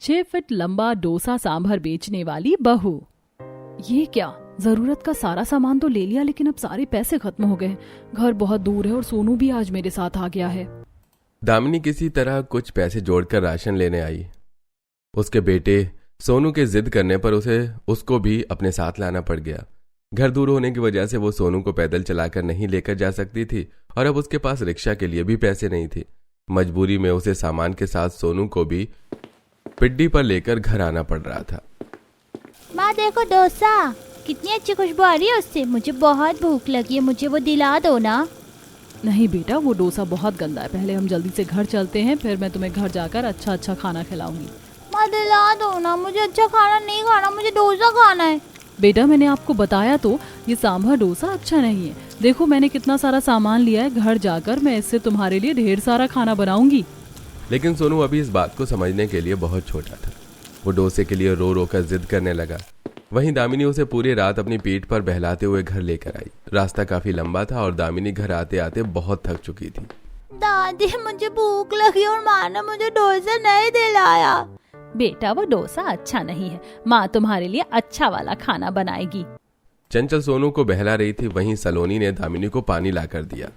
6 feet लंबा डोसा सांभर बेचने वाली बहू। ये क्या, जरूरत का सारा सामान तो ले लिया लेकिन अब सारे पैसे खत्म हो गए। घर बहुत दूर है और सोनू भी आज मेरे साथ आ गया है। दामिनी किसी तरह कुछ पैसे जोड़कर राशन लेने आई। उसके बेटे सोनू के जिद करने पर उसको भी अपने साथ लाना पड़ गया। घर दूर होने की वजह से वो सोनू को पैदल चलाकर नहीं लेकर जा सकती थी और अब उसके पास रिक्शा के लिए भी पैसे नहीं थे। मजबूरी में उसे सामान के साथ सोनू को भी पिड्डी पर लेकर घर आना पड़ रहा था। माँ देखो डोसा, कितनी अच्छी खुशबू आ रही है उससे। मुझे बहुत भूख लगी है, मुझे वो दिला दो ना। नहीं बेटा, वो डोसा बहुत गंदा है। पहले हम जल्दी से घर चलते हैं, फिर मैं तुम्हें घर जाकर अच्छा अच्छा खाना खिलाऊंगी। माँ दिला दो ना, मुझे अच्छा खाना नहीं खाना, मुझे डोसा खाना है। बेटा मैंने आपको बताया तो, ये सांभर डोसा अच्छा नहीं है। देखो मैंने कितना सारा सामान लिया है, घर जाकर मैं इससे तुम्हारे लिए ढेर सारा खाना बनाऊंगी। लेकिन सोनू अभी इस बात को समझने के लिए बहुत छोटा था। वो डोसे के लिए रो रो कर जिद करने लगा। वहीं दामिनी उसे पूरी रात अपनी पीठ पर बहलाते हुए घर लेकर आई। रास्ता काफी लंबा था और दामिनी घर आते आते बहुत थक चुकी थी। दादी मुझे भूख लगी और माँ ने मुझे डोसा नहीं दिलाया। बेटा वो डोसा अच्छा नहीं है, माँ तुम्हारे लिए अच्छा वाला खाना बनाएगी। चंचल सोनू को बहला रही थी। वहीं सलोनी ने दामिनी को पानी लाकर दिया।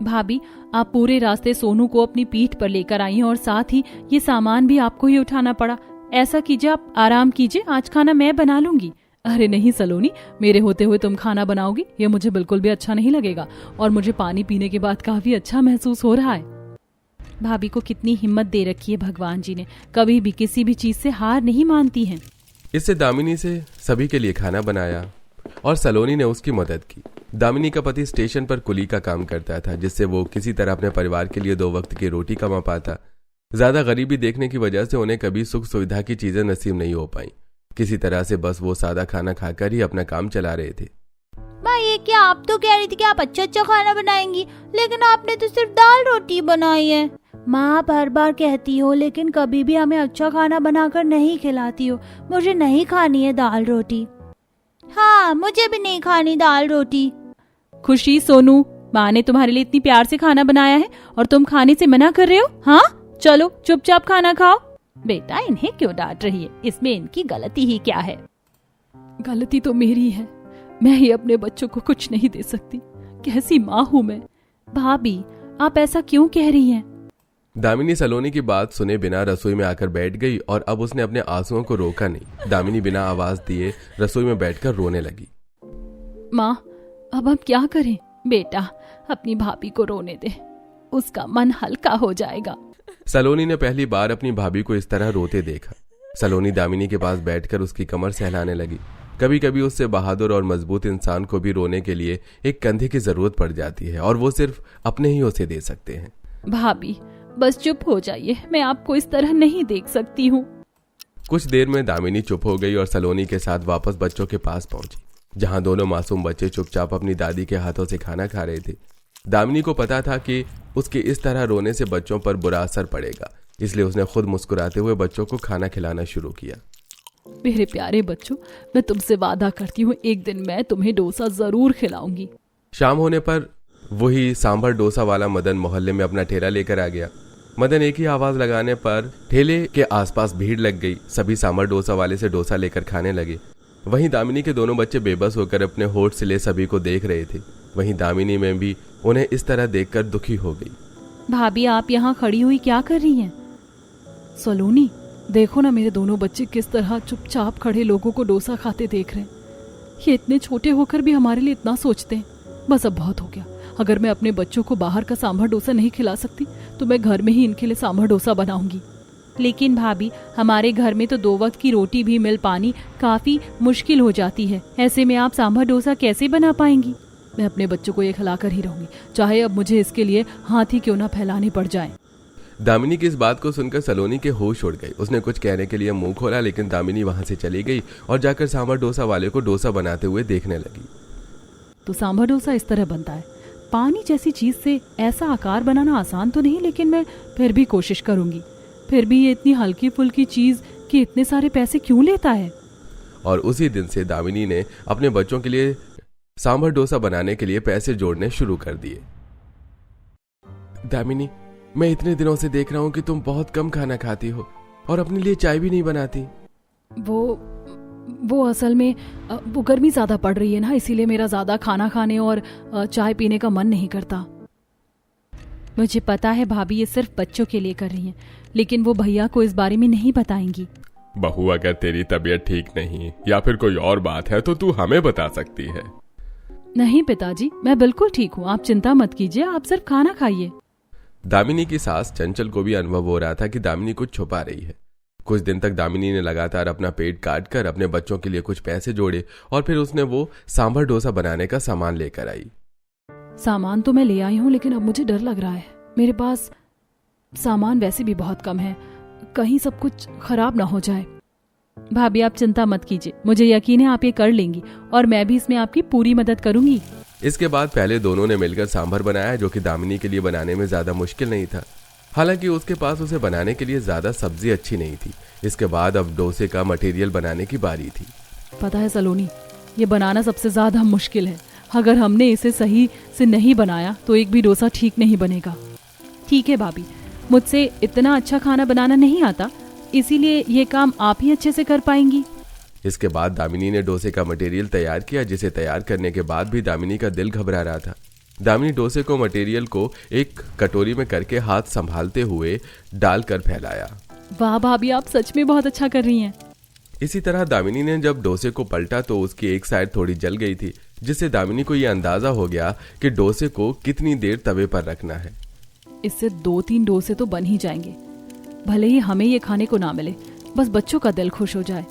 भाभी आप पूरे रास्ते सोनू को अपनी पीठ पर लेकर आई हैं और साथ ही ये सामान भी आपको ही उठाना पड़ा। ऐसा कीजिए, आप आराम कीजिए, आज खाना मैं बना लूंगी। अरे नहीं सलोनी, मेरे होते हुए तुम खाना बनाओगी, ये मुझे बिल्कुल भी अच्छा नहीं लगेगा और मुझे पानी पीने के बाद काफी अच्छा महसूस हो रहा है। भाभी को कितनी हिम्मत दे रखी है भगवान जी ने, कभी भी किसी भी चीज से हार नहीं मानती हैं। इससे दामिनी से सभी के लिए खाना बनाया और सलोनी ने उसकी मदद की। दामिनी का पति स्टेशन पर कुली का काम करता था, जिससे वो किसी तरह अपने परिवार के लिए 2 वक्त की रोटी कमा पाता। ज्यादा गरीबी देखने की वजह से उन्हें कभी सुख सुविधा की चीजें नसीब नहीं हो पाई। किसी तरह से बस वो सादा खाना खाकर ही अपना काम चला रहे थे। माँ ये क्या, आप तो कह रही थी कि आप अच्छा अच्छा खाना बनाएंगी, लेकिन आपने तो सिर्फ दाल रोटी बनाई है। माँ बार बार कहती हो लेकिन कभी भी हमें अच्छा खाना बनाकर नहीं खिलाती हो। मुझे नहीं खानी है दाल रोटी। हाँ मुझे भी नहीं खानी दाल रोटी। खुशी सोनू, माँ ने तुम्हारे लिए इतनी प्यार से खाना बनाया है और तुम खाने से मना कर रहे हो। हाँ चलो चुपचाप खाना खाओ। बेटा इन्हें क्यों डांट रही है, इसमें इनकी गलती ही क्या है। गलती तो मेरी है, मैं ही अपने बच्चों को कुछ नहीं दे सकती। कैसी माँ हूँ मैं। भाभी आप ऐसा क्यों कह रही हैं? दामिनी सलोनी की बात सुने बिना रसोई में आकर बैठ गई और अब उसने अपने आंसुओं को रोका नहीं। दामिनी बिना आवाज दिए रसोई में बैठकर रोने लगी। माँ अब हम क्या करें? बेटा अपनी भाभी को रोने दे, उसका मन हल्का हो जाएगा। सलोनी ने पहली बार अपनी भाभी को इस तरह रोते देखा। सलोनी दामिनी के पास बैठकर उसकी कमर सहलाने लगी। कभी कभी उससे बहादुर और मजबूत इंसान को भी रोने के लिए एक कंधे की जरूरत पड़ जाती है और वो सिर्फ अपने ही उसे दे सकते हैं। भाभी बस चुप हो जाइए, मैं आपको इस तरह नहीं देख सकती हूँ। कुछ देर में दामिनी चुप हो गई और सलोनी के साथ वापस बच्चों के पास पहुंची, जहां दोनों मासूम बच्चे चुपचाप अपनी दादी के हाथों से खाना खा रहे थे। दामिनी को पता था कि उसके इस तरह रोने से बच्चों पर बुरा असर पड़ेगा, इसलिए उसने खुद मुस्कुराते हुए बच्चों को खाना खिलाना शुरू किया। मेरे प्यारे बच्चों, मैं तुमसे वादा करती हूँ एक दिन मैं तुम्हें डोसा जरूर खिलाऊंगी। शाम होने पर वही सांभर डोसा वाला मदन मोहल्ले में अपना ठेला लेकर आ गया। मदन एक ही आवाज लगाने पर ठेले के आसपास भीड़ लग गई। सभी सांभर डोसा वाले से डोसा लेकर खाने लगे। वहीं दामिनी के दोनों बच्चे बेबस होकर अपने होठ सिले सभी को देख रहे थे। वहीं दामिनी में भी उन्हें इस तरह देखकर दुखी हो गई। भाभी आप यहाँ खड़ी हुई क्या कर रही हैं? सलोनी देखो ना, मेरे दोनों बच्चे किस तरह चुपचाप खड़े लोगों को डोसा खाते देख रहे हैं। ये इतने छोटे होकर भी हमारे लिए इतना सोचते हैं। बस अब बहुत हो गया। अगर मैं अपने बच्चों को बाहर का सांभर डोसा नहीं खिला सकती तो मैं घर में ही इनके लिए सांभर डोसा बनाऊंगी। लेकिन भाभी हमारे घर में तो 2 वक्त की रोटी भी मिल पानी काफी मुश्किल हो जाती है। ऐसे में आप सांभर डोसा कैसे बना पाएंगी? मैं अपने बच्चों को ये खिलाकर ही रहूंगी, चाहे अब मुझे इसके लिए हाथ ही क्यों ना फैलाने पड़ जाए। दामिनी की इस बात को सुनकर सलोनी के होश उड़ गए। उसने कुछ कहने के लिए मुंह खोला, लेकिन दामिनी वहां से चली गई और जाकर सांभर डोसा वाले को डोसा बनाते हुए देखने लगी। तो सांभर डोसा इस तरह बनता है। पानी जैसी चीज से ऐसा आकार बनाना आसान तो नहीं, लेकिन मैं फिर भी कोशिश करूंगी। फिर भी ये इतनी हल्की फुल्की चीज कि इतने सारे पैसे क्यों लेता है? और उसी दिन से दामिनी ने अपने बच्चों के लिए सांभर डोसा बनाने के लिए पैसे जोड़ने शुरू कर दिए। दामिनी, मैं इतने दिनों से देख रहा हूँ कि तुम बहुत कम खाना खाती हो। और अपने लिए चाय भी नहीं बनाती? वो असल में वो गर्मी ज्यादा पड़ रही है ना, इसीलिए मेरा ज्यादा खाना खाने और चाय पीने का मन नहीं करता। मुझे पता है भाभी ये सिर्फ बच्चों के लिए कर रही हैं, लेकिन वो भैया को इस बारे में नहीं बताएंगी। बहू, अगर तेरी तबीयत ठीक नहीं या फिर कोई और बात है तो तू हमें बता सकती है। नहीं पिताजी, मैं बिल्कुल ठीक हूँ, आप चिंता मत कीजिए, आप सिर्फ खाना खाइए। दामिनी की सास चंचल को भी अनुभव हो रहा था कि दामिनी कुछ छुपा रही है। कुछ दिन तक दामिनी ने लगातार अपना पेट काट कर अपने बच्चों के लिए कुछ पैसे जोड़े और फिर उसने वो सांभर डोसा बनाने का सामान लेकर आई। सामान तो मैं ले आई हूँ, लेकिन अब मुझे डर लग रहा है। मेरे पास सामान वैसे भी बहुत कम है, कहीं सब कुछ खराब ना हो जाए। भाभी आप चिंता मत कीजिए, मुझे यकीन है आप ये कर लेंगी और मैं भी इसमें आपकी पूरी मदद करूंगी। इसके बाद पहले दोनों ने मिलकर सांभर बनाया, जो कि दामिनी के लिए बनाने में ज्यादा मुश्किल नहीं था। हालांकि उसके पास उसे बनाने के लिए ज्यादा सब्जी अच्छी नहीं थी। इसके बाद अब डोसे का मटेरियल बनाने की बारी थी। पता है सलोनी, ये बनाना सबसे ज्यादा मुश्किल है। अगर हमने इसे सही से नहीं बनाया तो एक भी डोसा ठीक नहीं बनेगा। ठीक है भाभी, मुझसे इतना अच्छा खाना बनाना नहीं आता, इसीलिए ये काम आप ही अच्छे से कर पाएंगी। इसके बाद दामिनी ने डोसे का मटेरियल तैयार किया, जिसे तैयार करने के बाद भी दामिनी का दिल घबरा रहा था। दामिनी डोसे को मटेरियल को एक कटोरी में करके हाथ संभालते हुए डालकर फैलाया। वाह भाभी, आप सच में बहुत अच्छा कर रही हैं। इसी तरह दामिनी ने जब डोसे को पलटा तो उसकी एक साइड थोड़ी जल गई थी, जिससे दामिनी को यह अंदाजा हो गया कि डोसे को कितनी देर तवे पर रखना है। इससे 2-3 डोसे तो बन ही जाएंगे, भले ही हमें ये खाने को ना मिले, बस बच्चों का दिल खुश हो जाए।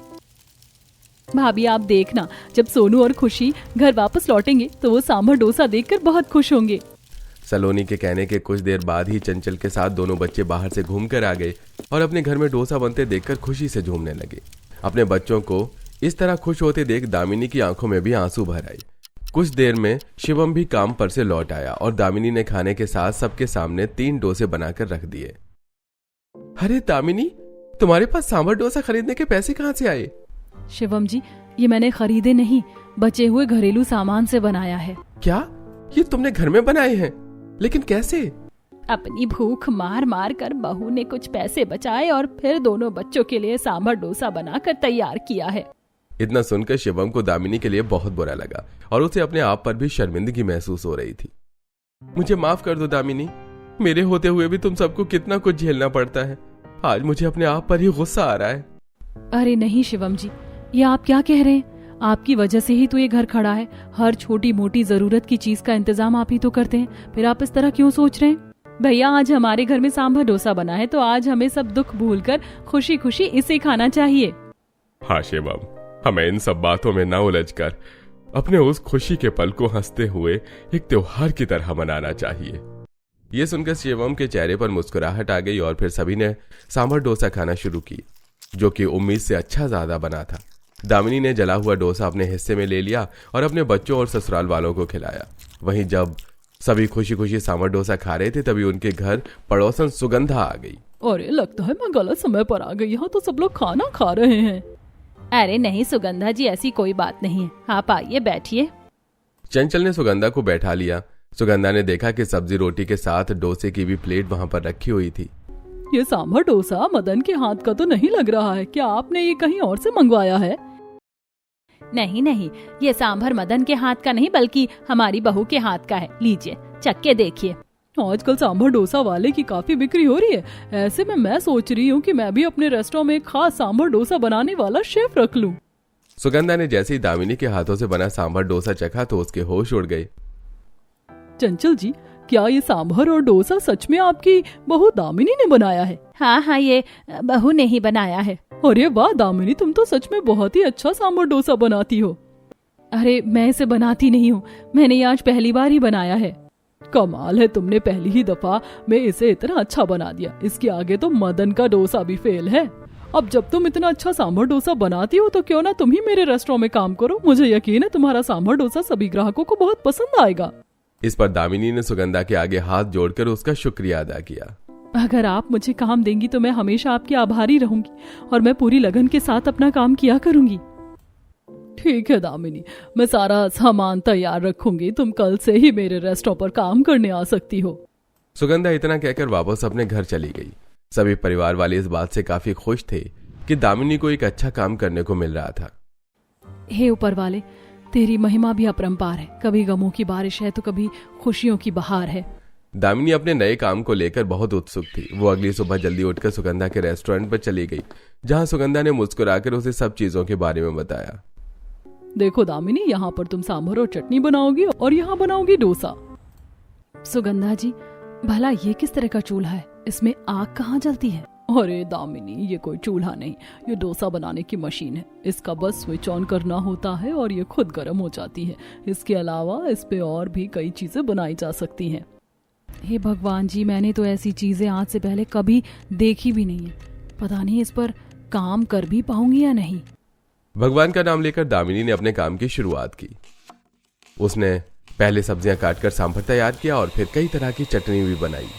भाभी आप देखना, जब सोनू और खुशी घर वापस लौटेंगे तो वो सांभर डोसा देखकर बहुत खुश होंगे। सलोनी के कहने के कुछ देर बाद ही चंचल के साथ दोनों बच्चे बाहर से घूमकर आ गए और अपने घर में डोसा बनते देखकर खुशी से झूमने लगे। अपने बच्चों को इस तरह खुश होते देख दामिनी की आंखों में भी आंसू भर आए। कुछ देर में शिवम भी काम पर से लौट आया और दामिनी ने खाने के साथ सबके सामने 3 डोसे बनाकर रख दिए। अरे दामिनी, तुम्हारे पास सांभर डोसा खरीदने के पैसे कहाँ से आए? शिवम जी, ये मैंने खरीदे नहीं, बचे हुए घरेलू सामान से बनाया है। क्या? ये तुमने घर में बनाए हैं? लेकिन कैसे? अपनी भूख मार मार कर बहू ने कुछ पैसे बचाए और फिर दोनों बच्चों के लिए सांभर डोसा बनाकर तैयार किया है। इतना सुनकर शिवम को दामिनी के लिए बहुत बुरा लगा और उसे अपने आप पर भी शर्मिंदगी महसूस हो रही थी। मुझे माफ कर दो दामिनी, मेरे होते हुए भी तुम सबको कितना कुछ झेलना पड़ता है। आज मुझे अपने आप पर ही गुस्सा आ रहा है। अरे नहीं शिवम जी, ये आप क्या कह रहे हैं? आपकी वजह से ही तो ये घर खड़ा है। हर छोटी मोटी जरूरत की चीज का इंतजाम आप ही तो करते हैं, फिर आप इस तरह क्यों सोच रहे हैं? भैया आज हमारे घर में सांभर डोसा बना है तो आज हमें सब दुख भूलकर खुशी खुशी इसे खाना चाहिए। हाँ शिवम, हमें इन सब बातों में न उलझकर अपने उस खुशी के पल को हंसते हुए एक त्योहार की तरह मनाना चाहिए। ये सुनकर शिवम के चेहरे पर मुस्कुराहट आ गई और फिर सभी ने सांभर डोसा खाना शुरू की, जो कि उम्मीद से अच्छा ज्यादा बना था। दामिनी ने जला हुआ डोसा अपने हिस्से में ले लिया और अपने बच्चों और ससुराल वालों को खिलाया। वहीं जब सभी खुशी खुशी सांभर डोसा खा रहे थे तभी उनके घर पड़ोसन सुगंधा आ गई। अरे लगता है मैं गलत समय पर आ गई, यहाँ तो सब लोग खाना खा रहे हैं। अरे नहीं सुगंधा जी, ऐसी कोई बात नहीं है, आप आइए बैठिए। चंचल ने सुगंधा को बैठा लिया। सुगंधा ने देखा कि सब्जी रोटी के साथ डोसे की भी प्लेट वहां पर रखी हुई थी। ये सांभर डोसा मदन के हाथ का तो नहीं लग रहा है, क्या आपने ये कहीं और से मंगवाया है? नहीं नहीं, ये सांभर मदन के हाथ का नहीं बल्कि हमारी बहू के हाथ का है। लीजिए चख के देखिए। आजकल सांभर डोसा वाले की काफी बिक्री हो रही है, ऐसे में मैं सोच रही हूँ कि मैं भी अपने रेस्टोरेंट में एक खास सांभर डोसा बनाने वाला शेफ रख लूं। सुगंधा ने जैसे ही दामिनी के हाथों से बना सांभर डोसा चखा तो उसके होश उड़ गए। चंचल जी, क्या ये सांभर और डोसा सच में आपकी बहू दामिनी ने बनाया है? हाँ हाँ, ये बहू ने ही बनाया है। अरे वाह दामिनी, तुम तो सच में बहुत ही अच्छा सांभर डोसा बनाती हो। अरे मैं इसे बनाती नहीं हूँ, मैंने ये आज पहली बार ही बनाया है। कमाल है, तुमने पहली ही दफा में इसे इतना अच्छा बना दिया। इसके आगे तो मदन का डोसा भी फेल है। अब जब तुम इतना अच्छा सांभर डोसा बनाती हो तो क्यों ना तुम ही मेरे रेस्टोरेंट में काम करो। मुझे यकीन है तुम्हारा सांभर डोसा सभी ग्राहकों को बहुत पसंद आएगा। इस पर दामिनी ने सुगंधा के आगे हाथ जोड़कर उसका शुक्रिया अदा किया। अगर आप मुझे काम देंगी तो मैं हमेशा आपकी आभारी रहूंगी और मैं पूरी लगन के साथ अपना काम किया करूंगी। ठीक है दामिनी, मैं सारा सामान तैयार रखूंगी, तुम कल से ही मेरे रेस्टोरेंट पर काम करने आ सकती हो। सुगंधा इतना कहकर वापस अपने घर चली गई। सभी परिवार वाले इस बात से काफी खुश थे कि दामिनी को एक अच्छा काम करने को मिल रहा था। हे ऊपर वाले, तेरी महिमा भी अपरंपार है। कभी गमों की बारिश है तो कभी खुशियों की बहार है। दामिनी अपने नए काम को लेकर बहुत उत्सुक थी। वो अगली सुबह जल्दी उठकर सुगंधा के रेस्टोरेंट पर चली गई, जहां सुगंधा ने मुस्कुराकर उसे सब चीजों के बारे में बताया। देखो दामिनी, यहाँ पर तुम सांभर और चटनी बनाओगी और यहाँ बनाओगी डोसा। सुगंधा जी, भला ये किस तरह का चूल्हा है? इसमें आग कहाँ जलती है? अरे दामिनी, ये कोई चूल्हा नहीं, ये डोसा बनाने की मशीन है। इसका बस स्विच ऑन करना होता है और ये खुद गर्म हो जाती है। इसके अलावा इस पे और भी कई चीजें बनाई जा सकती हैं। हे भगवान जी, मैंने तो ऐसी चीजें आज से पहले कभी देखी भी नहीं है। पता नहीं इस पर काम कर भी पाऊंगी या नहीं। भगवान का नाम लेकर दामिनी ने अपने काम की शुरुआत की। उसने पहले सब्जियां काटकर सांभर तैयार किया और फिर कई तरह की चटनी भी बनाई।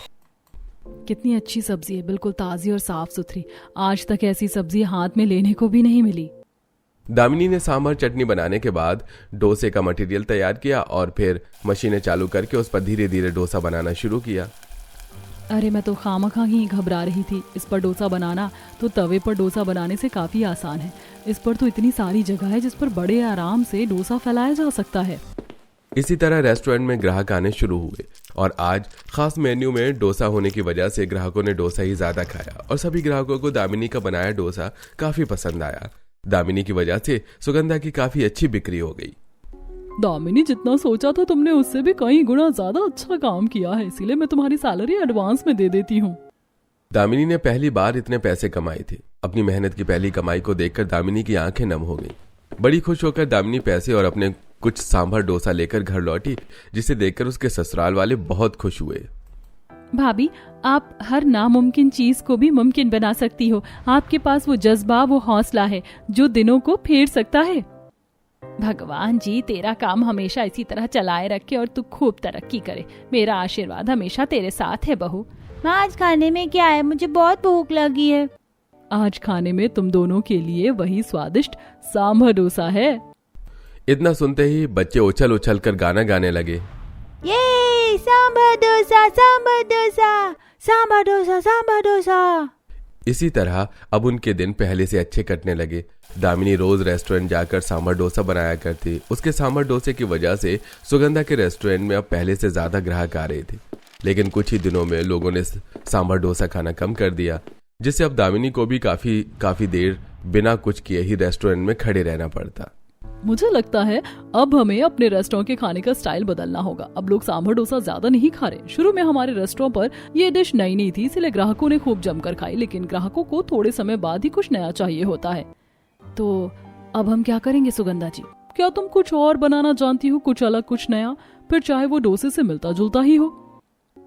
कितनी अच्छी सब्जी है, बिल्कुल ताजी और साफ सुथरी। आज तक ऐसी सब्जी हाथ में लेने को भी नहीं मिली। दामिनी ने सांभर चटनी बनाने के बाद डोसे का मटेरियल तैयार किया और फिर मशीनें चालू करके उस पर धीरे धीरे डोसा बनाना शुरू किया। अरे मैं तो खामखा ही घबरा रही थी। इस पर डोसा बनाना तो तवे पर डोसा बनाने से काफी आसान है। इस पर तो इतनी सारी जगह है जिस पर बड़े आराम से डोसा फैलाया जा सकता है। इसी तरह रेस्टोरेंट में ग्राहक आने शुरू हुए और आज खास मेन्यू में डोसा होने की वजह से ग्राहकों ने डोसा ही ज्यादा खाया और सभी ग्राहकों को दामिनी का बनाया डोसा काफी पसंद आया। दामिनी की वजह से सुगंधा की काफी अच्छी बिक्री हो गई। दामिनी, जितना सोचा था तुमने उससे भी कई गुना ज्यादा अच्छा काम किया है, इसीलिए मैं तुम्हारी सैलरी एडवांस में दे देती हूँ। दामिनी ने पहली बार इतने पैसे कमाए थे। अपनी मेहनत की पहली कमाई को देखकर दामिनी की आंखें नम हो गई। बड़ी खुश होकर दामिनी पैसे और अपने कुछ सांभर डोसा लेकर घर लौटी, जिसे देखकर उसके ससुराल वाले बहुत खुश हुए। भाभी, आप हर नामुमकिन चीज को भी मुमकिन बना सकती हो। आपके पास वो जज्बा, वो हौसला है जो दिनों को फेर सकता है। भगवान जी तेरा काम हमेशा इसी तरह चलाए रखे और तू खूब तरक्की करे। मेरा आशीर्वाद हमेशा तेरे साथ है बहू। माँ, आज खाने में क्या है? मुझे बहुत भूख लगी है। आज खाने में तुम दोनों के लिए वही स्वादिष्ट सांभर डोसा है। इतना सुनते ही बच्चे उछल उछल कर गाना गाने लगे। ये सांभर डोसा, सांभर डोसा, सांभर डोसा, सांभर डोसा। इसी तरह अब उनके दिन पहले से अच्छे कटने लगे। दामिनी रोज रेस्टोरेंट जाकर सांभर डोसा बनाया करती। उसके सांभर डोसे की वजह से सुगंधा के रेस्टोरेंट में अब पहले से ज्यादा ग्राहक आ रहे थे। लेकिन कुछ ही दिनों में लोगों ने सांभर डोसा खाना कम कर दिया, जिससे अब दामिनी को भी काफी देर बिना कुछ किए ही रेस्टोरेंट में खड़े रहना पड़ता। मुझे लगता है अब हमें अपने रेस्टोरेंट के खाने का स्टाइल बदलना होगा। अब लोग सांभर डोसा ज्यादा नहीं खा रहे। शुरू में हमारे रेस्टोरेंट पर ये डिश नई नहीं थी, इसलिए ग्राहकों ने खूब जमकर खाई। लेकिन ग्राहकों को थोड़े समय बाद ही कुछ नया चाहिए होता है। तो अब हम क्या करेंगे सुगंधा जी? क्या तुम कुछ और बनाना जानती हो, कुछ अलग, कुछ नया, फिर चाहे वो डोसे से मिलता जुलता ही हो?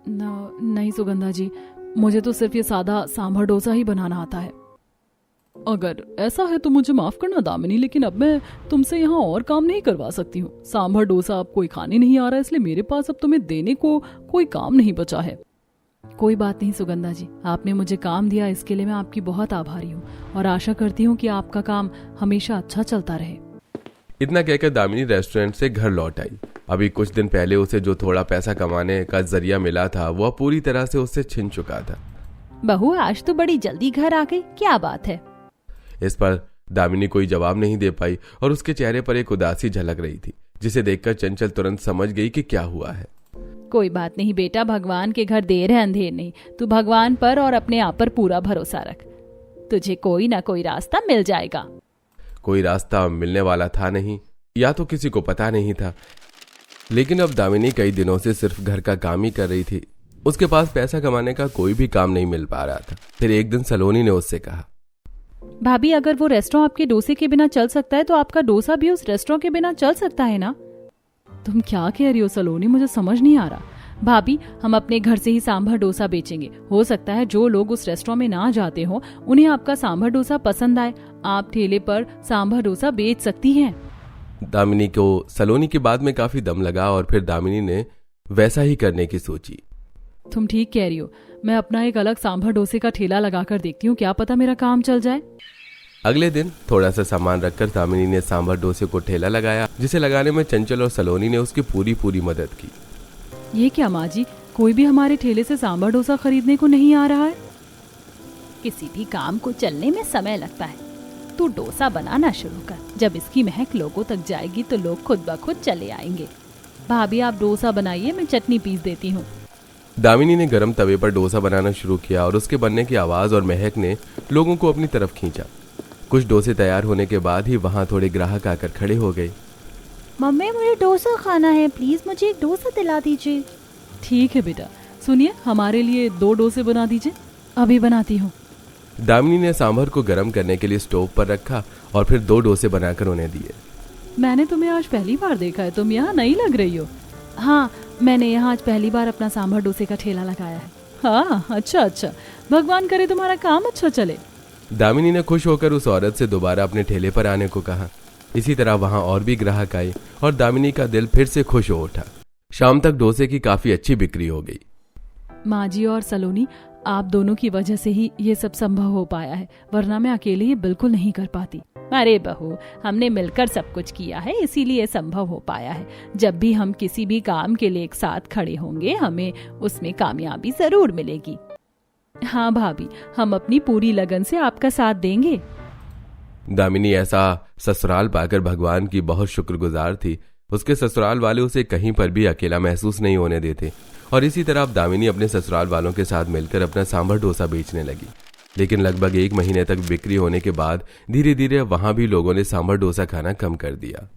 नहीं सुगंधा जी, मुझे तो सिर्फ ये सादा सांभर डोसा ही बनाना आता है। अगर ऐसा है तो मुझे माफ करना दामिनी, लेकिन अब मैं तुमसे यहाँ और काम नहीं करवा सकती हूँ। सांभर डोसा अब कोई खाने नहीं आ रहा है, इसलिए मेरे पास अब तुम्हें देने को कोई काम नहीं बचा है। कोई बात नहीं सुगंधा जी, आपने मुझे काम दिया, इसके लिए मैं आपकी बहुत आभारी हूँ और आशा करती हूँ कि आपका काम हमेशा अच्छा चलता रहे। इतना कहकर दामिनी रेस्टोरेंट से घर लौट आई। अभी कुछ दिन पहले उसे जो थोड़ा पैसा कमाने का जरिया मिला था वह पूरी तरह से उससे छिन चुका था। बहू, आज तो बड़ी जल्दी घर आ गई, क्या बात है? इस पर दामिनी कोई जवाब नहीं दे पाई और उसके चेहरे पर एक उदासी झलक रही थी, जिसे देखकर चंचल तुरंत समझ गई कि क्या हुआ है। कोई बात नहीं बेटा, भगवान के घर देर है अंधेर नहीं। तू भगवान पर और अपने आप पर पूरा भरोसा रख, तुझे कोई ना कोई रास्ता मिल जाएगा। कोई रास्ता मिलने वाला था नहीं, या तो किसी को पता नहीं था। लेकिन अब दामिनी कई दिनों से सिर्फ घर का काम ही कर रही थी। उसके पास पैसा कमाने का कोई भी काम नहीं मिल पा रहा था। फिर एक दिन सलोनी ने उससे कहा, भाभी, अगर वो रेस्टोरेंट आपके डोसे के बिना चल सकता है तो आपका डोसा भी उस रेस्टोरेंट के बिना चल सकता है ना? तुम क्या कह रही हो सलोनी, मुझे समझ नहीं आ रहा। भाभी, हम अपने घर से ही सांभर डोसा बेचेंगे। हो सकता है जो लोग उस रेस्टोरेंट में ना जाते हो उन्हें आपका सांभर डोसा पसंद आए। आप ठेले पर सांभर डोसा बेच सकती हैं। दामिनी को सलोनी की बात में काफी दम लगा और फिर दामिनी ने वैसा ही करने की सोची। तुम ठीक कह रही हो, मैं अपना एक अलग सांभर डोसे का ठेला लगाकर देखती हूँ, क्या पता मेरा काम चल जाए। अगले दिन थोड़ा सा सामान रखकर दामिनी ने सांभर डोसे को ठेला लगाया, जिसे लगाने में चंचल और सलोनी ने उसकी पूरी मदद की। ये क्या माँ जी, कोई भी हमारे ठेले से सांभर डोसा खरीदने को नहीं आ रहा है? किसी भी काम को चलने में समय लगता है। तू डोसा बनाना शुरू कर, जब इसकी महक लोगों तक जाएगी तो लोग खुद ब खुद चले आएंगे। भाभी आप डोसा बनाइए, मैं चटनी पीस देती हूँ। दामिनी ने गरम तवे पर डोसा बनाना शुरू किया और उसके बनने की आवाज और महक ने लोगों को अपनी तरफ खींचा। कुछ डोसे तैयार होने के बाद ही वहां थोड़े ग्राहक आकर खड़े हो गए। मम्मी मुझे डोसा खाना है, प्लीज मुझे एक डोसा दिला दीजिए। ठीक है बेटा, सुनिए हमारे लिए 2 डोसे बना दीजिए। अभी बनाती हूँ। दामिनी ने सांभर को गर्म करने के लिए स्टोव पर रखा और फिर 2 डोसे बनाकर उन्हें दिए। मैंने तुम्हें आज पहली बार देखा है, तुम यहाँ नई लग रही हो। हाँ, मैंने यहाँ आज पहली बार अपना सांभर डोसे का ठेला लगाया है। हाँ, अच्छा, भगवान करे तुम्हारा काम अच्छा चले। दामिनी ने खुश होकर उस औरत से दोबारा अपने ठेले पर आने को कहा। इसी तरह वहां और भी ग्राहक आए और दामिनी का दिल फिर से खुश हो उठा। शाम तक डोसे की काफी अच्छी बिक्री हो गई। माँ जी और सलोनी, आप दोनों की वजह से ही ये सब संभव हो पाया है, वरना मैं अकेले ये बिल्कुल नहीं कर पाती। अरे बहू, हमने मिलकर सब कुछ किया है, इसीलिए संभव हो पाया है। जब भी हम किसी भी काम के लिए एक साथ खड़े होंगे, हमें उसमें कामयाबी जरूर मिलेगी। हाँ भाभी, हम अपनी पूरी लगन से आपका साथ देंगे। दामिनी ऐसा ससुराल पाकर भगवान की बहुत शुक्रगुजार थी। उसके ससुराल वाले उसे कहीं पर भी अकेला महसूस नहीं होने देते और इसी तरह अब दामिनी अपने ससुराल वालों के साथ मिलकर अपना सांभर डोसा बेचने लगी। लेकिन लगभग 1 महीने तक बिक्री होने के बाद धीरे धीरे वहां भी लोगों ने सांभर डोसा खाना कम कर दिया।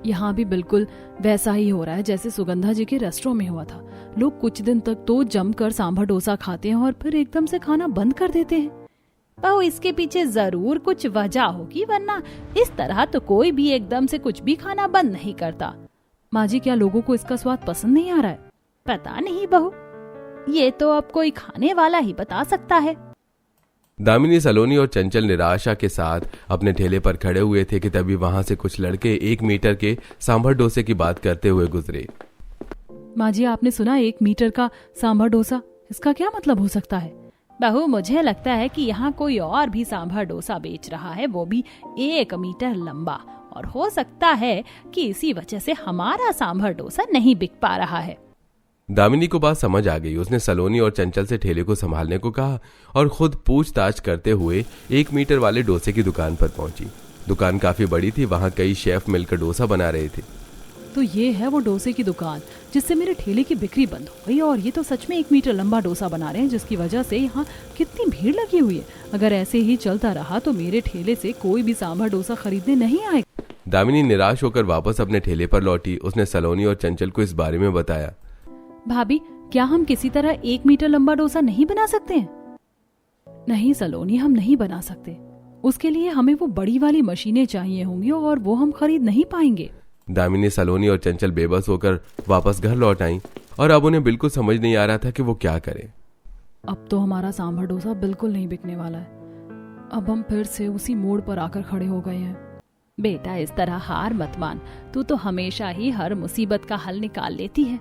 यहाँ भी बिल्कुल वैसा ही हो रहा है जैसे सुगंधा जी के रेस्टोरेंट में हुआ था। लोग कुछ दिन तक तो जमकर सांभर डोसा खाते हैं और फिर एकदम से खाना बंद कर देते हैं। बहू, इसके पीछे जरूर कुछ वजह होगी, वरना इस तरह तो कोई भी एकदम से कुछ भी खाना बंद नहीं करता। माँ जी, क्या लोगों को इसका स्वाद पसंद नहीं आ रहा है? पता नहीं बहू, ये तो अब कोई खाने वाला ही बता सकता है। दामिनी, सलोनी और चंचल निराशा के साथ अपने ठेले पर खड़े हुए थे कि तभी वहां से कुछ लड़के 1 मीटर के सांभर डोसे की बात करते हुए गुजरे। माँ जी, आपने सुना 1 मीटर का सांभर डोसा? इसका क्या मतलब हो सकता है? बहू, मुझे लगता है कि यहाँ कोई और भी सांभर डोसा बेच रहा है, वो भी 1 मीटर लंबा, और हो सकता है कि इसी वजह से हमारा सांभर डोसा नहीं बिक पा रहा है। दामिनी को बात समझ आ गई। उसने सलोनी और चंचल से ठेले को संभालने को कहा और खुद पूछताछ करते हुए 1 मीटर वाले डोसे की दुकान पर पहुंची। दुकान काफी बड़ी थी, वहां कई शेफ मिलकर डोसा बना रहे थे। तो ये है वो डोसे की दुकान जिससे मेरे ठेले की बिक्री बंद हो गई, और ये तो सच में 1 मीटर लंबा डोसा बना रहे हैं, जिसकी वजह से यहाँ कितनी भीड़ लगी हुई है। अगर ऐसे ही चलता रहा तो मेरे ठेले से कोई भी सांभर डोसा खरीदने नहीं आएगा। दामिनी निराश होकर वापस अपने ठेले पर लौटी। उसने सलोनी और चंचल को इस बारे में बताया। भाभी, क्या हम किसी तरह 1 मीटर लंबा डोसा नहीं बना सकते हैं? नहीं सलोनी, हम नहीं बना सकते। उसके लिए हमें वो बड़ी वाली मशीनें चाहिए होंगी और वो हम खरीद नहीं पाएंगे। दामिनी, सलोनी और चंचल बेबस होकर वापस घर लौट आईं और अब उन्हें बिल्कुल समझ नहीं आ रहा था कि वो क्या करें। अब तो हमारा सांभर डोसा बिल्कुल नहीं बिकने वाला है। अब हम फिर से उसी मोड़ पर आकर खड़े हो गए हैं। बेटा, इस तरह हार मत मान, तू तो हमेशा ही हर मुसीबत का हल निकाल लेती है।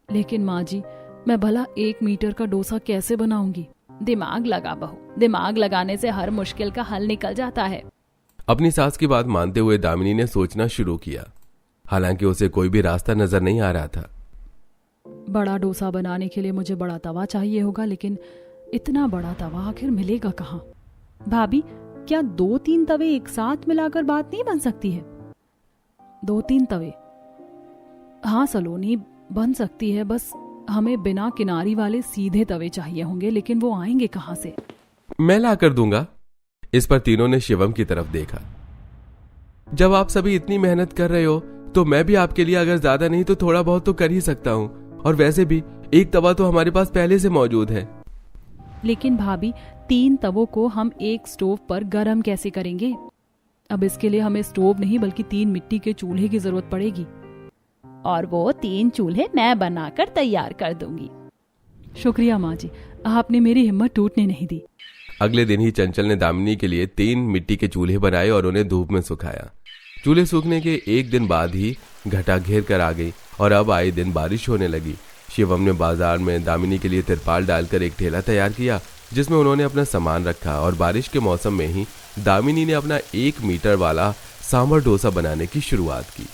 लेकिन माँ जी, मैं भला 1 मीटर का डोसा कैसे बनाऊंगी? दिमाग लगा बहू, दिमाग लगाने से हर मुश्किल का हल निकल जाता है। अपनी सास की बात मानते हुए दामिनी ने सोचना शुरू किया। हालांकि उसे कोई भी रास्ता नजर नहीं आ रहा था। बड़ा डोसा बनाने के लिए मुझे बड़ा तवा चाहिए होगा, लेकिन इतना बड़ा तवा आखिर मिलेगा कहाँ? भाभी, क्या 2-3 तवे एक साथ मिलाकर बात नहीं बन सकती है? 2-3 तवे? हाँ सलोनी, बन सकती है, बस हमें बिना किनारी वाले सीधे तवे चाहिए होंगे, लेकिन वो आएंगे कहाँ से? मैं ला कर दूंगा। इस पर तीनों ने शिवम की तरफ देखा। जब आप सभी इतनी मेहनत कर रहे हो तो मैं भी आपके लिए अगर ज्यादा नहीं तो थोड़ा बहुत तो कर ही सकता हूँ, और वैसे भी 1 तवा तो हमारे पास पहले से मौजूद है। लेकिन भाभी, 3 तवों को हम एक स्टोव पर गर्म कैसे करेंगे? अब इसके लिए हमें स्टोव नहीं बल्कि 3 मिट्टी के चूल्हे की जरूरत पड़ेगी। और वो 3 चूल्हे मैं बनाकर तैयार कर दूंगी। शुक्रिया माँ जी, आपने मेरी हिम्मत टूटने नहीं दी। अगले दिन ही चंचल ने दामिनी के लिए 3 मिट्टी के चूल्हे बनाए और उन्हें धूप में सुखाया। चूल्हे सूखने के 1 दिन बाद ही घटा घेर कर आ गई और अब आए दिन बारिश होने लगी। शिवम ने बाजार में दामिनी के लिए तिरपाल डालकर एक ठेला तैयार किया जिसमें उन्होंने अपना सामान रखा, और बारिश के मौसम में ही दामिनी ने अपना 1 मीटर वाला सांभर डोसा बनाने की शुरुआत की।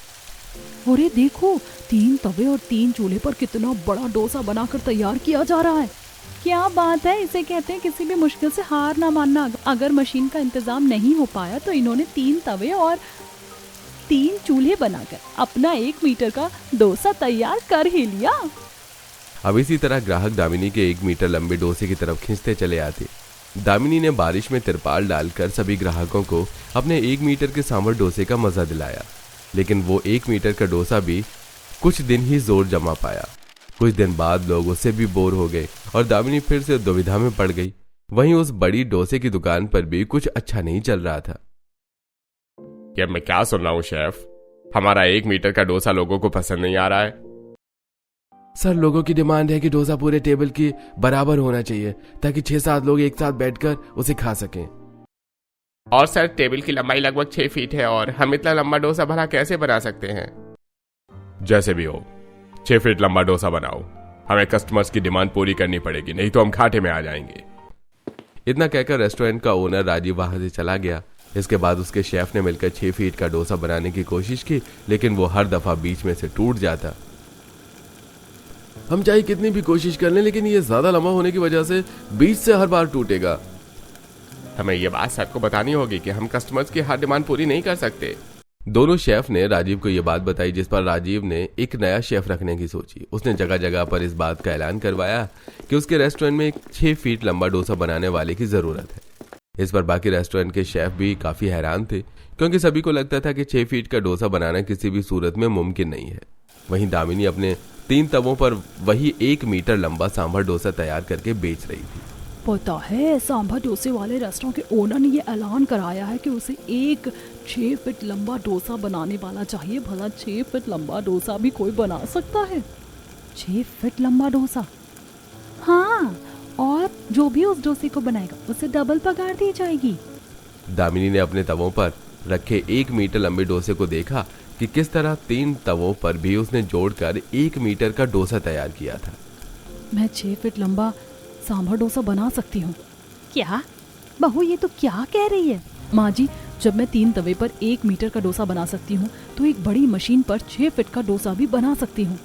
अरे देखो, 3 तवे और 3 चूल्हे पर कितना बड़ा डोसा बनाकर तैयार किया जा रहा है। क्या बात है, इसे कहते हैं किसी भी मुश्किल से हार ना मानना। अगर मशीन का इंतजाम नहीं हो पाया तो इन्होंने 3 तवे और 3 चूल्हे बनाकर अपना 1 मीटर का डोसा तैयार कर ही लिया। अब इसी तरह ग्राहक दामिनी के 1 मीटर लंबे डोसे की तरफ खींचते चले आते। दामिनी ने बारिश में तिरपाल डालकर सभी ग्राहकों को अपने 1 मीटर के सांभर डोसे का मजा दिलाया, लेकिन वो 1 मीटर का डोसा भी कुछ दिन ही जोर जमा पाया। कुछ दिन बाद लोग उससे भी बोर हो गए और दामिनी फिर से दुविधा में पड़ गई। वहीं उस बड़ी डोसे की दुकान पर भी कुछ अच्छा नहीं चल रहा था। ये मैं क्या सुन रहा हूँ शेफ, हमारा 1 मीटर का डोसा लोगों को पसंद नहीं आ रहा है। सर, लोगों की डिमांड है कि डोसा पूरे टेबल की बराबर होना चाहिए ताकि 6-7 लोग एक साथ बैठकर उसे खा सकें। और सर, टेबल की लंबाई लगभग 6 फीट है और हम इतना लंबा डोसा भला कैसे बना सकते हैं? जैसे भी हो, 6 फीट लंबा डोसा बनाओ। हमें कस्टमर्स की डिमांड पूरी करनी पड़ेगी, नहीं तो हम घाटे में आ जाएंगे। इतना कहकर रेस्टोरेंट का ओनर राजीव वहां से चला गया। इसके बाद उसके शेफ ने मिलकर 6 फीट का डोसा बनाने की कोशिश की, लेकिन वो हर दफा बीच में से टूट जाता। हम चाहे कितनी भी कोशिश कर लें, लेकिन ये ज्यादा लंबा होने की वजह से बीच से हर बार टूटेगा। हमें ये बात सर को बतानी होगी कि हम कस्टमर्स की हर डिमांड पूरी नहीं कर सकते। दोनों शेफ ने राजीव को यह बात बताई, जिस पर राजीव ने एक नया शेफ रखने की सोची। उसने जगह जगह पर इस बात का ऐलान करवाया कि उसके रेस्टोरेंट में एक 6 फीट लंबा डोसा बनाने वाले की जरूरत है। इस पर बाकी रेस्टोरेंट के शेफ भी काफी हैरान थे, क्योंकि सभी को लगता था कि 6 फीट का डोसा बनाना किसी भी सूरत में मुमकिन नहीं है। वहीं दामिनी अपने 3 तवों पर वही 1 मीटर लंबा सांभर डोसा तैयार करके बेच रही थी। पता है, सांभर डोसे वाले रेस्टोरेंट के ओनर ने ये ऐलान कराया है कि उसे एक 6 फीट लंबा डोसा बनाने वाला चाहिए। भला 6 फीट लंबा डोसा भी कोई बना सकता है? 6 फीट लंबा डोसा? हाँ, और जो भी उस डोसे को बनाएगा उसे डबल पगार दी जाएगी। दामिनी ने अपने तवों पर रखे 1 मीटर लंबे डोसे को देखा कि किस तरह 3 तवों पर भी उसने जोड़कर 1 मीटर का डोसा तैयार किया था। मैं 6 फीट लंबा सांभर डोसा बना सकती हूँ। क्या बहू, ये तो क्या कह रही है? माँ जी, जब मैं 3 तवे पर 1 मीटर का डोसा बना सकती हूँ तो एक बड़ी मशीन पर 6 फीट का डोसा भी बना सकती हूँ।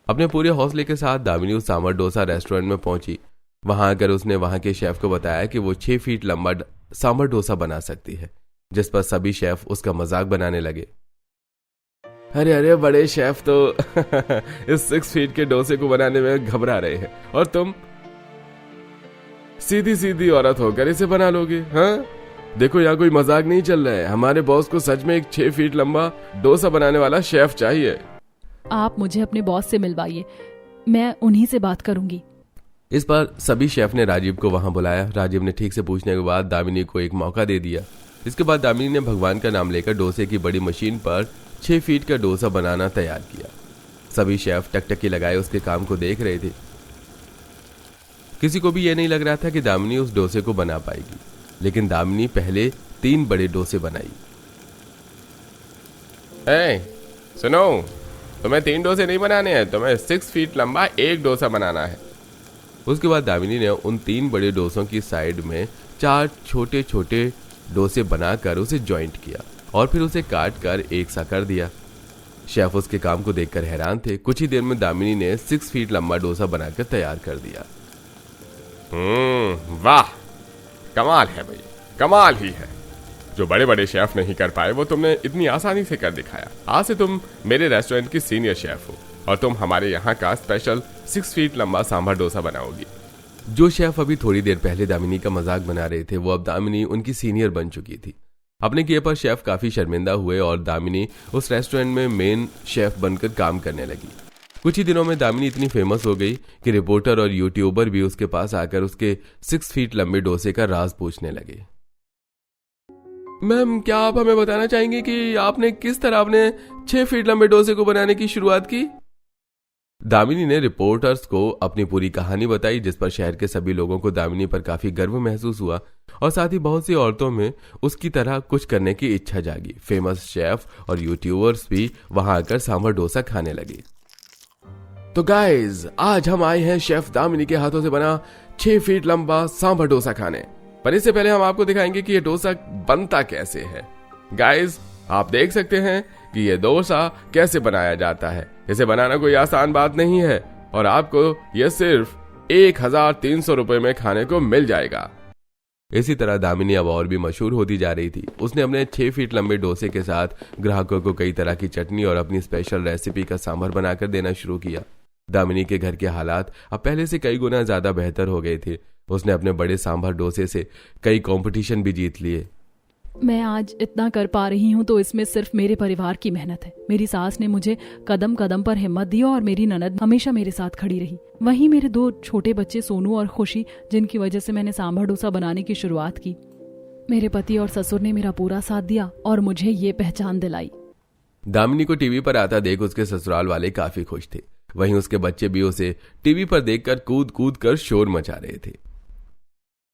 अपने पूरे हौसले के साथ दामिनी उस सांभर डोसा रेस्टोरेंट में पहुंची। वहां आकर उसने वहां के शेफ को बताया कि वो 6 फीट लंबा सांभर डोसा बना सकती है, जिस पर सभी शेफ उसका मजाक बनाने लगे। अरे अरे, बड़े शेफ तो इस 6 फीट के डोसे को बनाने में घबरा रहे हैं, और तुम सीधी सीधी औरत होकर इसे बना लोगे? हाँ, देखो यहाँ कोई मजाक नहीं चल रहा है। हमारे बॉस को सच में एक 6 फीट लंबा डोसा बनाने वाला शेफ चाहिए। आप मुझे अपने बॉस से मिलवाइए, मैं उन्हीं से बात करूंगी। इस पर सभी शेफ ने राजीव को वहां बुलाया। राजीव ने ठीक से पूछने के बाद दामिनी को एक मौका दे दिया। इसके बाद दामिनी ने भगवान का नाम लेकर डोसे की बड़ी मशीन पर 6 फीट का डोसा बनाना तैयार किया। सभी शेफ टकटकी लगाए उसके काम को देख रहे थे। किसी को भी यह नहीं लग रहा था कि दामिनी उस डोसे को बना पाएगी, लेकिन दामिनी पहले 3 बड़े डोसे बनाई। सुनो, तुम्हें 3 डोसे नहीं बनाने हैं, तुम्हें 6 फीट लंबा एक डोसा बनाना है। उसके बाद दामिनी ने उन 3 बड़े डोसों की साइड में 4 छोटे छोटे डोसे बनाकर उसे जॉइंट किया और फिर उसे काट कर एक सा कर दिया। शेफ उसके काम को देखकर हैरान थे। कुछ ही देर में दामिनी ने 6 फीट लंबा डोसा बनाकर तैयार कर दिया। वाह, कमाल है भाई, कमाल ही है। जो बड़े बड़े शेफ नहीं कर पाए वो तुमने इतनी आसानी से कर दिखाया। आज से तुम मेरे रेस्टोरेंट की सीनियर शेफ हो और तुम हमारे यहाँ का स्पेशल 6 फीट लंबा सांभर डोसा बनाओगी। जो शेफ अभी थोड़ी देर पहले दामिनी का मजाक बना रहे थे, वो अब दामिनी उनकी सीनियर बन चुकी थी। अपने किए पर शेफ काफी शर्मिंदा हुए और दामिनी उस रेस्टोरेंट में मेन शेफ बनकर काम करने लगी। कुछ ही दिनों में दामिनी इतनी फेमस हो गई कि रिपोर्टर और यूट्यूबर भी उसके पास आकर उसके 6 फीट लंबे डोसे का राज पूछने लगे। मैम, क्या आप हमें बताना चाहेंगे कि आपने किस तरह अपने 6 फीट लंबे डोसे को बनाने की शुरुआत की? दामिनी ने रिपोर्टर्स को अपनी पूरी कहानी बताई, जिस पर शहर के सभी लोगों को दामिनी पर काफी गर्व महसूस हुआ और साथ ही बहुत सी औरतों में उसकी तरह कुछ करने की इच्छा जागी। फेमस शेफ और यूट्यूबर्स भी वहां आकर सांभर डोसा खाने लगे। तो गाइज, आज हम आए हैं शेफ दामिनी के हाथों से बना 6 फीट लंबा सांभर डोसा खाने। पर इससे पहले हम आपको दिखाएंगे कि यह डोसा बनता कैसे है। गाइज, आप देख सकते हैं कि यह डोसा कैसे बनाया जाता है। इसे बनाना कोई आसान बात नहीं है और आपको यह सिर्फ 1300 रुपए में खाने को मिल जाएगा। इसी तरह दामिनी अब और भी मशहूर होती जा रही थी। उसने अपने 6 फीट लंबे डोसे के साथ ग्राहकों को कई तरह की चटनी और अपनी स्पेशल रेसिपी का सांभर बनाकर देना शुरू किया। दामिनी के घर के हालात अब पहले से कई गुना ज्यादा बेहतर हो गए थे। उसने अपने बड़े सांभर डोसे से कई कंपटीशन भी जीत लिए। मैं आज इतना कर पा रही हूँ तो इसमें सिर्फ मेरे परिवार की मेहनत है। मेरी सास ने मुझे कदम कदम पर हिम्मत दी और मेरी ननद हमेशा मेरे साथ खड़ी रही। वहीं मेरे 2 छोटे बच्चे सोनू और खुशी, जिनकी वजह से मैंने सांभर डोसा बनाने की शुरुआत की। मेरे पति और ससुर ने मेरा पूरा साथ दिया और मुझे ये पहचान दिलाई। दामिनी को टीवी पर आता देख उसके ससुराल वाले काफी खुश थे। वहीं उसके बच्चे भी उसे टीवी पर देखकर कूद कूद कर शोर मचा रहे थे।